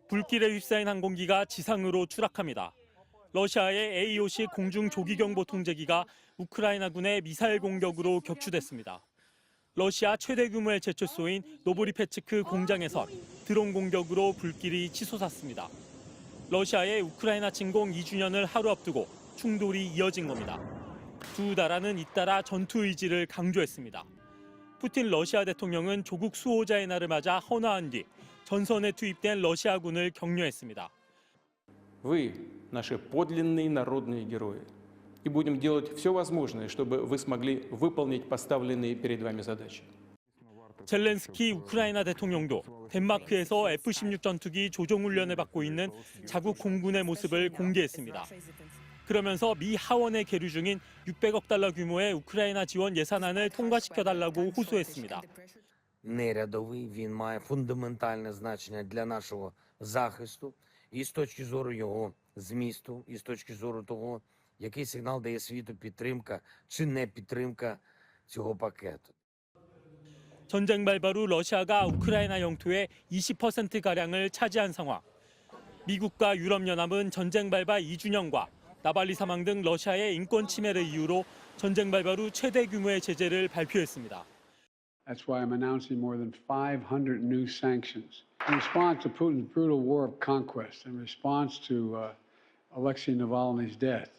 불길에 휩싸인 항공기가 지상으로 추락합니다. 러시아의 AOC 공중 조기경보 통제기가 우크라이나군의 미사일 공격으로 격추됐습니다. 러시아 최대 규모의 제철소인 노브리페츠크 공장에선 드론 공격으로 불길이 치솟았습니다. 러시아의 우크라이나 침공 2주년을 하루 앞두고 충돌이 이어진 겁니다. 두 나라는 잇따라 전투 의지를 강조했습니다. 푸틴 러시아 대통령은 조국 수호자의 날을 맞아 헌화한 뒤 전선에 투입된 러시아군을 격려했습니다. Вы наши подлинные народные герои. И будем делать все возможное, чтобы вы смогли выполнить поставленные перед вами задачи. 젤렌스키 우크라이나 대통령도 덴마크에서 F-16 전투기 조종 훈련을 받고 있는 자국 공군의 모습을 공개했습니다. 그러면서 미 하원에 계류 중인 600억 달러 규모의 우크라이나 지원 예산안을 통과시켜달라고 호소했습니다. Нерядовий, він має фундаментальне значення для нашого захисту і з точки зору його змісту, і з точки зору того, який сигнал дає світу підтримка чи не підтримка цього пакету. 전쟁 발발 후 러시아가 우크라이나 영토의 20%가량을 차지한 상황. 미국과 유럽연합은 전쟁 발발 2주년과 나발리 사망 등 러시아의 인권 침해를 이유로 전쟁 발발 후 최대 규모의 제재를 발표했습니다. That's why I'm announcing more than 500 new sanctions in response to Putin's brutal war of conquest, in response to Alexei Navalny's death.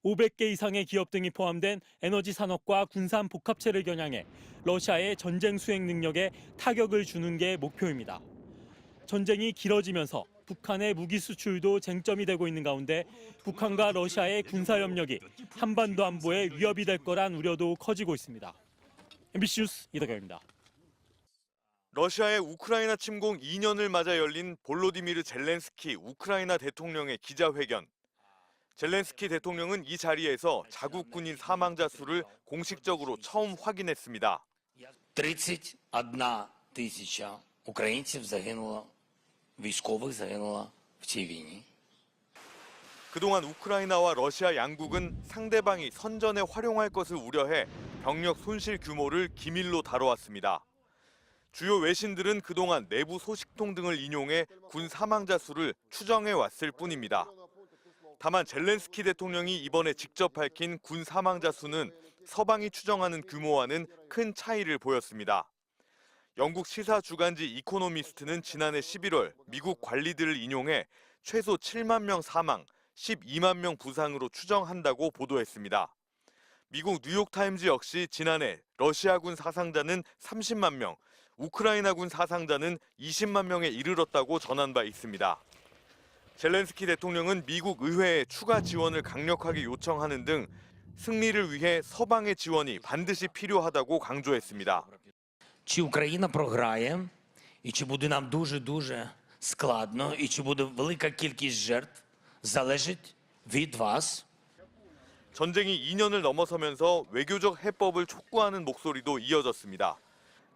500개 이상의 기업 등이 포함된 에너지 산업과 군산 복합체를 겨냥해 러시아의 전쟁 수행 능력에 타격을 주는 게 목표입니다. 전쟁이 길어지면서 북한의 무기 수출도 쟁점이 되고 있는 가운데 북한과 러시아의 군사 협력이 한반도 안보에 위협이 될 거란 우려도 커지고 있습니다. MBC 뉴스 이덕영입니다. 러시아의 우크라이나 침공 2년을 맞아 열린 볼로디미르 젤렌스키 우크라이나 대통령의 기자회견. 젤렌스키 대통령은 이 자리에서 자국 군인 사망자 수를 공식적으로 처음 확인했습니다. 31 тисяча українців загинуло, військових загинуло в цій війні. 그동안 우크라이나와 러시아 양국은 상대방이 선전에 활용할 것을 우려해 병력 손실 규모를 기밀로 다뤄왔습니다. 주요 외신들은 그동안 내부 소식통 등을 인용해 군 사망자 수를 추정해 왔을 뿐입니다. 다만 젤렌스키 대통령이 이번에 직접 밝힌 군 사망자 수는 서방이 추정하는 규모와는 큰 차이를 보였습니다. 영국 시사 주간지 이코노미스트는 지난해 11월 미국 관리들을 인용해 최소 7만 명 사망, 12만 명 부상으로 추정한다고 보도했습니다. 미국 뉴욕타임즈 역시 지난해 러시아군 사상자는 30만 명, 우크라이나군 사상자는 20만 명에 이르렀다고 전한 바 있습니다. 젤렌스키 대통령은 미국 의회에 추가 지원을 강력하게 요청하는 등 승리를 위해 서방의 지원이 반드시 필요하다고 강조했습니다. Чи Україна програє, і чи буде нам дуже-дуже складно, і чи буде велика кількість жертв, залежить від вас. 전쟁이 2년을 넘어서면서 외교적 해법을 촉구하는 목소리도 이어졌습니다.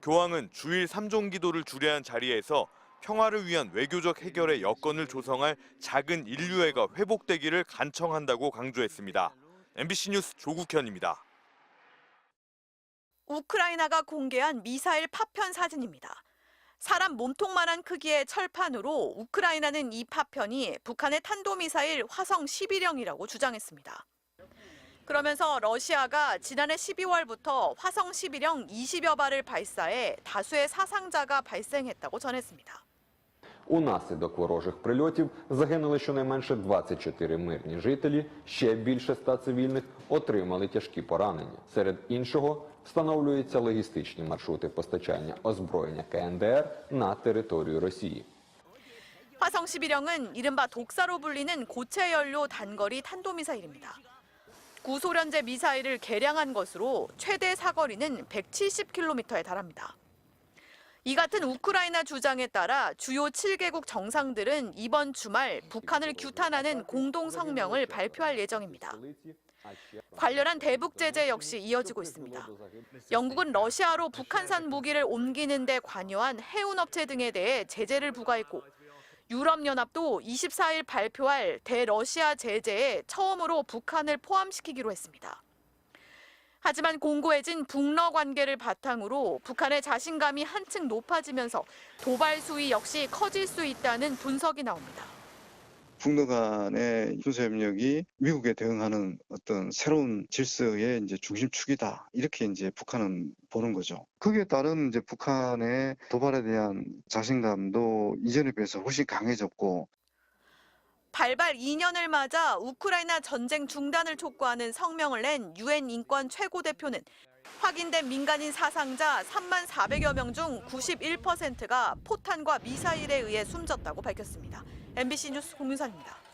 교황은 주일 3종 기도를 주례한 자리에서 평화를 위한 외교적 해결의 여건을 조성할 작은 인류애가 회복되기를 간청한다고 강조했습니다. MBC 뉴스 조국현입니다. 우크라이나가 공개한 미사일 파편 사진입니다. 사람 몸통만한 크기의 철판으로 우크라이나는 이 파편이 북한의 탄도미사일 화성 11형이라고 주장했습니다. 그러면서 러시아가 지난해 12월부터 화성 11형 20여 발을 발사해 다수의 사상자가 발생했다고 전했습니다. Унаслідок ворожих прильотів загинули щонайменше 24 мирні жителі, ще більше 100 цивільних отримали тяжкі поранення. Серед іншого, встановлюються логістичні маршрути постачання озброєння КНДР на територію Росії. 화성 11형은 이른바 독사로 불리는 고체 연료 단거리 탄도미사일입니다. 구소련제 미사일을 개량한 것으로 최대 사거리는 170km에 달합니다. 이 같은 우크라이나 주장에 따라 주요 7개국 정상들은 이번 주말 북한을 규탄하는 공동 성명을 발표할 예정입니다. 관련한 대북 제재 역시 이어지고 있습니다. 영국은 러시아로 북한산 무기를 옮기는 데 관여한 해운업체 등에 대해 제재를 부과했고 유럽연합도 24일 발표할 대러시아 제재에 처음으로 북한을 포함시키기로 했습니다. 하지만 공고해진 북러 관계를 바탕으로 북한의 자신감이 한층 높아지면서 도발 수위 역시 커질 수 있다는 분석이 나옵니다. 북러 간의 군사협력이 미국에 대응하는 어떤 새로운 질서의 이제 중심축이다. 이렇게 이제 북한은 보는 거죠. 거기에 따른 이제 북한의 도발에 대한 자신감도 이전에 비해서 훨씬 강해졌고, 발발 2년을 맞아 우크라이나 전쟁 중단을 촉구하는 성명을 낸 유엔 인권 최고대표는 확인된 민간인 사상자 3만 400여 명 중 91%가 포탄과 미사일에 의해 숨졌다고 밝혔습니다. MBC 뉴스 홍윤선입니다.